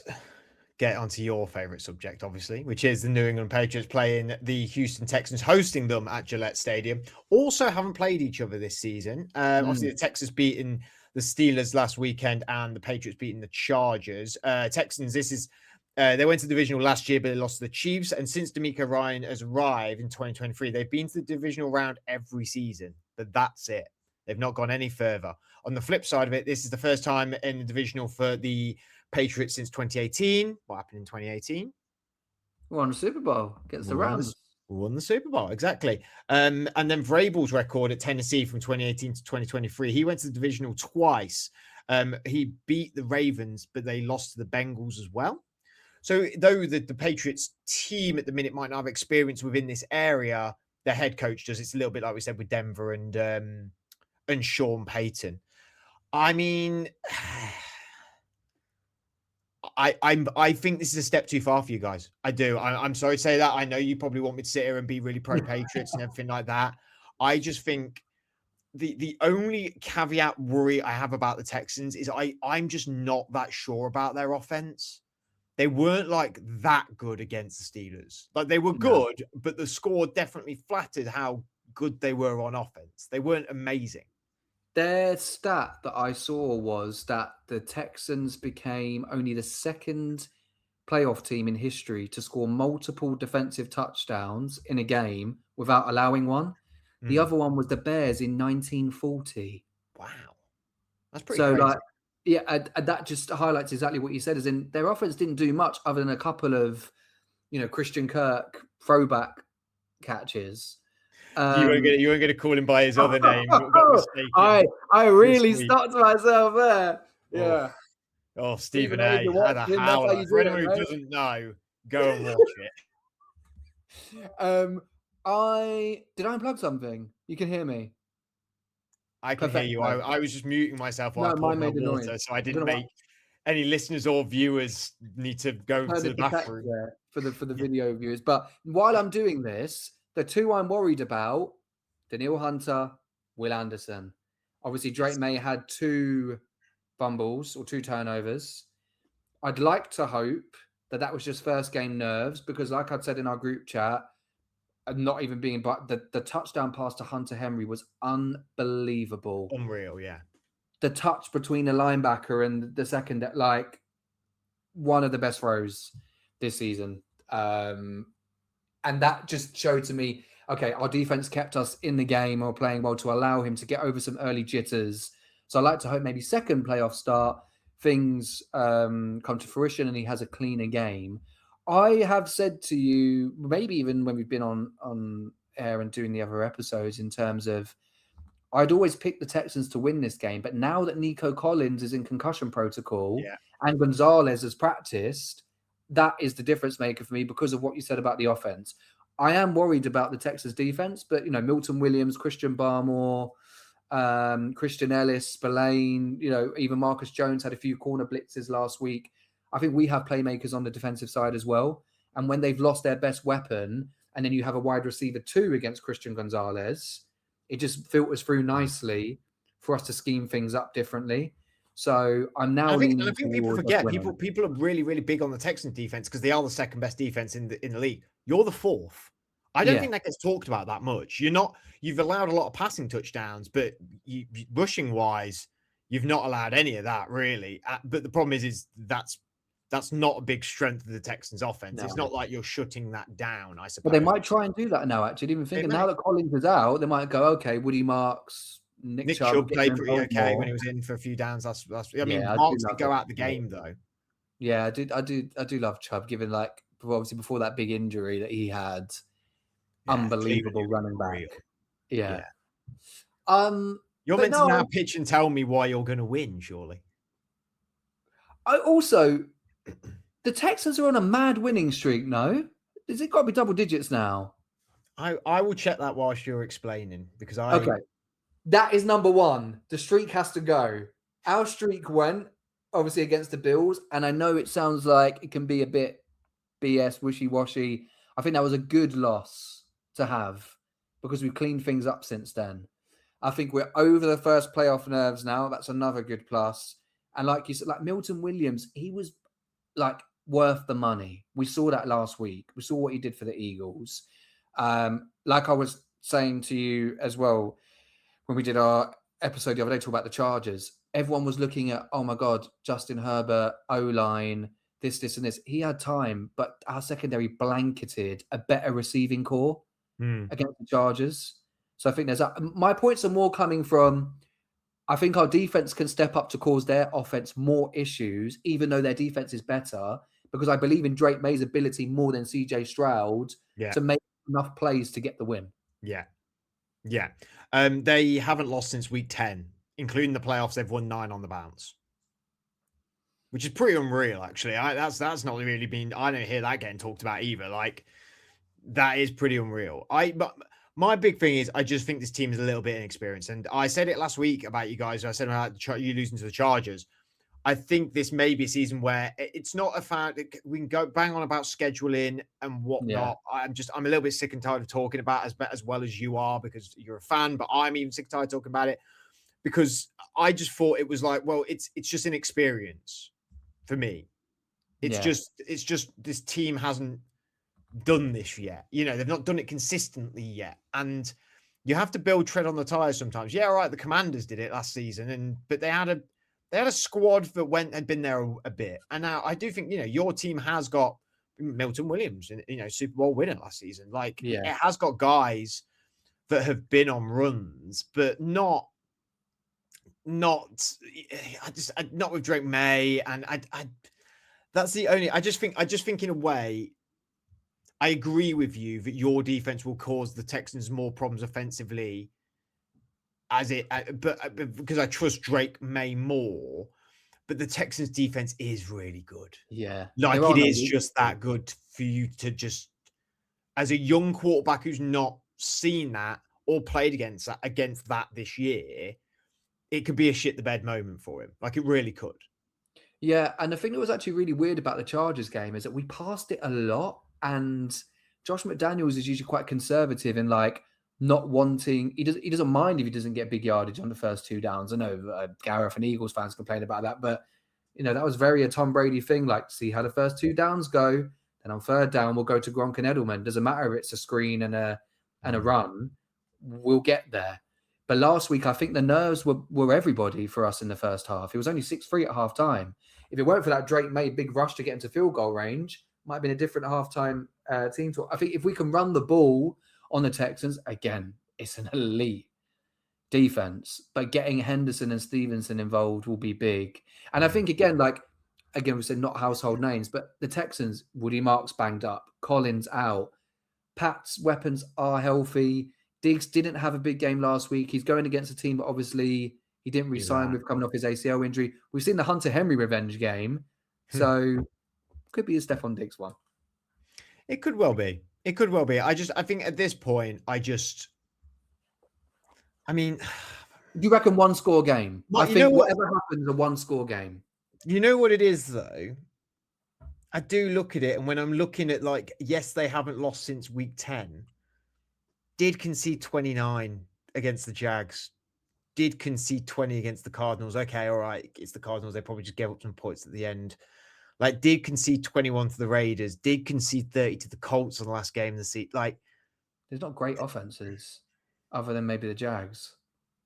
let's get onto your favorite subject, obviously, which is the New England Patriots playing the Houston Texans, hosting them at Gillette Stadium. Also haven't played each other this season. Obviously, the Texans beating the Steelers last weekend and the Patriots beating the Chargers. Texans, they went to the divisional last year, but they lost to the Chiefs. And since D'Amico Ryan has arrived in 2023, they've been to the divisional round every season, but that's it. They've not gone any further. On the flip side of it, this is the first time in the divisional for the Patriots since 2018. What happened in 2018? We won the Super Bowl against the Rams. We won the Super Bowl, exactly. And then Vrabel's record at Tennessee from 2018 to 2023, he went to the divisional twice. He beat the Ravens, but they lost to the Bengals as well. So though the Patriots team at the minute might not have experience within this area, their head coach does. It's a little bit like we said with Denver and Sean Payton. I mean, I think this is a step too far for you guys. I do. I'm sorry to say that. I know you probably want me to sit here and be really pro-Patriots and everything like that. I just think the only caveat worry I have about the Texans is I'm just not that sure about their offense. They weren't like that good against the Steelers. Like they were good, but the score definitely flattered how good they were on offense. They weren't amazing. Their stat that I saw was that the Texans became only the second playoff team in history to score multiple defensive touchdowns in a game without allowing one. The other one was the Bears in 1940. Wow. That's pretty crazy. Like, yeah, that just highlights exactly what you said, as in their offense didn't do much other than a couple of, Christian Kirk throwback catches. You weren't going to call him by his other name. I really stuck to myself there. Yeah. Oh, Stephen A. had a howler. For anyone who doesn't know, go and watch it. Did I unplug something? You can hear me. I can hear you. I was just muting myself while I poured my water, so I didn't make any listeners or viewers need to go to the bathroom. For the video viewers. But while I'm doing this, the two I'm worried about, Danielle Hunter, Will Anderson. Obviously, Drake May had 2 fumbles or 2 turnovers. I'd like to hope that was just first game nerves, because like I said in our group chat, not even being, but the touchdown pass to Hunter Henry was unbelievable. Unreal, yeah. The touch between the linebacker and the second, like one of the best throws this season. And that just showed to me, okay, our defense kept us in the game or playing well to allow him to get over some early jitters. So I like to hope maybe second playoff start, things come to fruition and he has a cleaner game. I have said to you, maybe even when we've been on air and doing the other episodes, in terms of I'd always pick the Texans to win this game. But now that Nico Collins is in concussion protocol and Gonzalez has practiced, that is the difference maker for me because of what you said about the offense. I am worried about the Texas defense, but, Milton Williams, Christian Barmore, Christian Ellis, Spillane, even Marcus Jones had a few corner blitzes last week. I think we have playmakers on the defensive side as well. And when they've lost their best weapon, and then you have a wide receiver 2 against Christian Gonzalez, it just filters through nicely for us to scheme things up differently. So I'm now. I think people forget. People are really, really big on the Texans defense because they are the second best defense in the league. You're the 4th. I don't think that gets talked about that much. You've allowed a lot of passing touchdowns, but rushing wise, you've not allowed any of that really. But the problem is that's not a big strength of the Texans offense. No. It's not like you're shutting that down, I suppose. But they might try and do that now, actually. Even thinking now that Collins is out, they might go, okay, Woody Marks, Nick Chubb played pretty okay when he was in for a few downs. Marks did go out the game though. Yeah, I do love Chubb, given obviously before that big injury that he had. Unbelievable running back. Yeah. You're meant to now pitch and tell me why you're going to win, surely. The Texans are on a mad winning streak, no? Has it got to be double digits now? I will check that whilst you're explaining, because Okay. That is number 1. The streak has to go. Our streak went, obviously, against the Bills, and I know it sounds like it can be a bit BS, wishy-washy. I think that was a good loss to have because we've cleaned things up since then. I think we're over the first playoff nerves now. That's another good plus. And like you said, like Milton Williams, he was like worth the money. We saw that last week. We saw what he did for the Eagles. Like I was saying to you as well when we did our episode the other day, talk about the Chargers. Everyone was looking at, oh my God, Justin Herbert, O-line, this, and this. He had time, but our secondary blanketed a better receiving core against the Chargers. So I think my points are more coming from, I think our defense can step up to cause their offense more issues, even though their defense is better, because I believe in Drake May's ability more than CJ Stroud to make enough plays to get the win. Yeah. They haven't lost since week 10, including the playoffs. They've won 9 on the bounce, which is pretty unreal, actually. That's not really been, I don't hear that getting talked about either. Like, that is pretty unreal. But my big thing is, I just think this team is a little bit inexperienced. And I said it last week about you guys. I said about you losing to the Chargers. I think this may be a season where it's not a fact that we can go bang on about scheduling and whatnot. Yeah. I'm a little bit sick and tired of talking about as well as you are, because you're a fan, but I'm even sick and tired of talking about it, because I just thought it was like, well, it's just an experience for me. It's just this team hasn't done this yet. You know, they've not done it consistently yet. And you have to build tread on the tires sometimes. Yeah, all right, the Commanders did it last season, but they had a squad that had been there a bit. And now I do think, your team has got Milton Williams, Super Bowl winner last season. Like, it has got guys that have been on runs, but not with Drake May. And that's the only, I just think in a way, I agree with you that your defense will cause the Texans more problems offensively, but because I trust Drake May more. But the Texans defense is really good. Yeah. Like, it is just that good for you to just, as a young quarterback who's not seen that or played against that this year, it could be a shit the bed moment for him. Like, it really could. Yeah. And the thing that was actually really weird about the Chargers game is that we passed it a lot. And Josh McDaniels is usually quite conservative in, like, not wanting, he doesn't mind if he doesn't get big yardage on the first 2 downs. I know Gareth and Eagles fans complain about that, but that was very a Tom Brady thing. Like, see how the first 2 downs go, then on 3rd down we'll go to Gronk and Edelman. Doesn't matter if it's a screen and a run, we'll get there. But last week I think the nerves were everybody for us in the first half. It was only 6-3 at halftime. If it weren't for that Drake May big rush to get into field goal range, might have been a different halftime team talk. I think if we can run the ball on the Texans, again, it's an elite defense, but getting Henderson and Stevenson involved will be big. And I think, again, we said not household names, but the Texans, Woody Marks banged up, Collins out, Pat's weapons are healthy. Diggs didn't have a big game last week. He's going against a team, but obviously he didn't re-sign with coming off his ACL injury. We've seen the Hunter Henry revenge game. So could be a Stephon Diggs one. It could well be. I think at this point, do you reckon 1-score game? I think whatever happens, a 1-score game. You know what it is, though? I do look at it, and when I'm looking at, like, yes, they haven't lost since week 10. Did concede 29 against the Jags. Did concede 20 against the Cardinals. Okay, all right, it's the Cardinals. They probably just gave up some points at the end. Like, did concede 21 to the Raiders. Did concede 30 to the Colts on the last game of the season. Like, there's not great offenses other than maybe the Jags.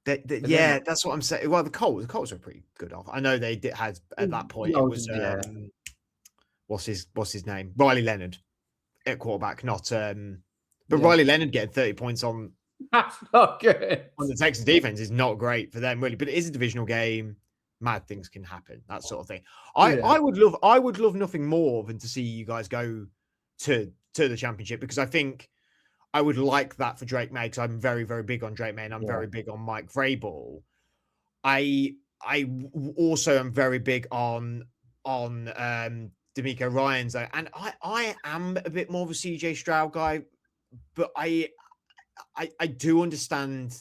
That's what I'm saying. Well, the Colts are pretty good off. I know they had at that point. It was what's his name? Riley Leonard at quarterback, not but Riley Leonard getting 30 points on. That's not good. On the Texans defense is not great for them, really. But it is a divisional game. Mad things can happen. That sort of thing. I would love nothing more than to see you guys go to the championship, because I think I would like that for Drake May, because I'm very, very big on Drake May, and I'm very big on Mike Vrabel. I also am very big on D'Amico Ryans, and I am a bit more of a CJ Stroud guy, but I do understand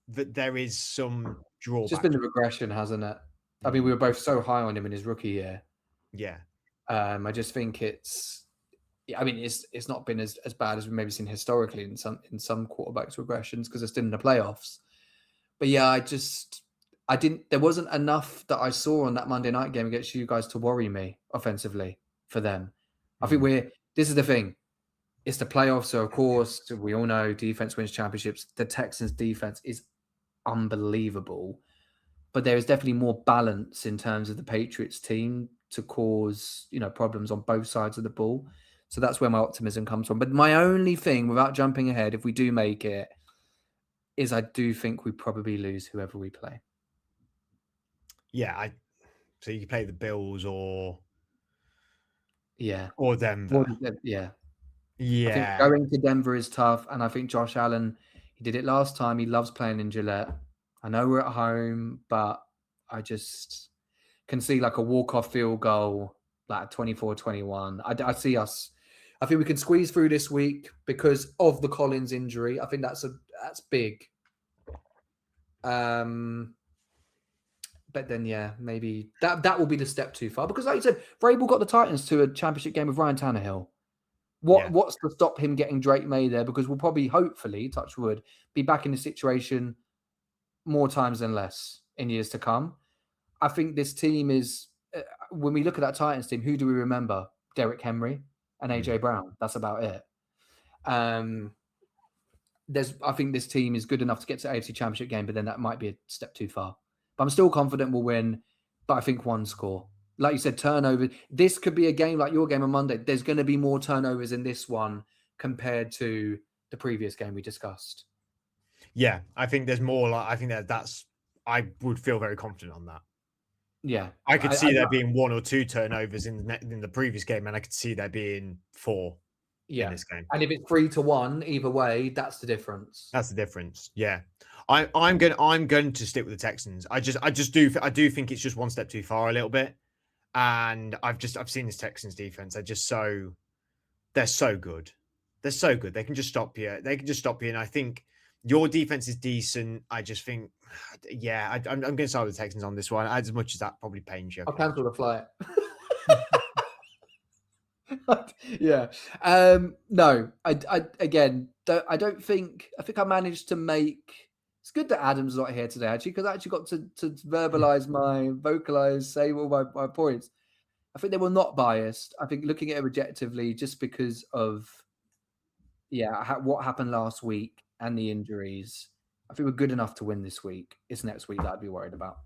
that there is some drawback. It's just been the regression, hasn't it? I mean, we were both so high on him in his rookie year. Yeah. I just think it's not been as bad as we've maybe seen historically in some quarterbacks regressions, because they're still in the playoffs. But yeah, there wasn't enough that I saw on that Monday night game against you guys to worry me offensively. for them. I think this is the thing. It's the playoffs, so of course we all know defense wins championships. The Texans' defense is unbelievable, but there is definitely more balance in terms of the Patriots team to cause problems on both sides of the ball. So that's where my optimism comes from. But my only thing, without jumping ahead, if we do make it, is I do think we probably lose whoever we play. Yeah, so you play the Bills or Denver. Yeah. Yeah. I think going to Denver is tough, and I think Josh Allen, he did it last time. He loves playing in Gillette. I know we're at home, but I just can see like a walk-off field goal, like 24-21. I see us. I think we can squeeze through this week because of the Collins injury. I think that's big. But then, yeah, maybe that will be the step too far. Because like you said, Vrabel got the Titans to a championship game with Ryan Tannehill. What's to stop him getting Drake May there? Because we'll probably, hopefully, touch wood, be back in the situation more times than less in years to come. I think this team is, when we look at that Titans team, who do we remember? Derrick Henry and AJ Brown. That's about it. I think this team is good enough to get to the AFC Championship game, but then that might be a step too far. But I'm still confident we'll win, but I think one score. Like you said, turnover. This could be a game like your game on Monday. There's going to be more turnovers in this one compared to the previous game we discussed. Yeah, I think there's more. I think that's. I would feel very confident on that. Yeah, I could see there being 1 or 2 turnovers in the previous game, and I could see there being 4. In this game. And if it's 3-1 either way, that's the difference. That's the difference. Yeah, I'm going to stick with the Texans. I do think it's just one step too far a little bit, and I've seen this Texans defense. They're so good. They're so good. They can just stop you. And I think your defense is decent. I just think, yeah, I'm going to side with the Texans on this one. As much as that probably pains you. I'll cancel the flight. Yeah. No, I don't think. I think I managed to make. It's good that Adam's not here today, actually, because I actually got to vocalize, say all my points. I think they were not biased. I think looking at it objectively, just because of what happened last week and the injuries, I think we're good enough to win this week. It's next week that I'd be worried about.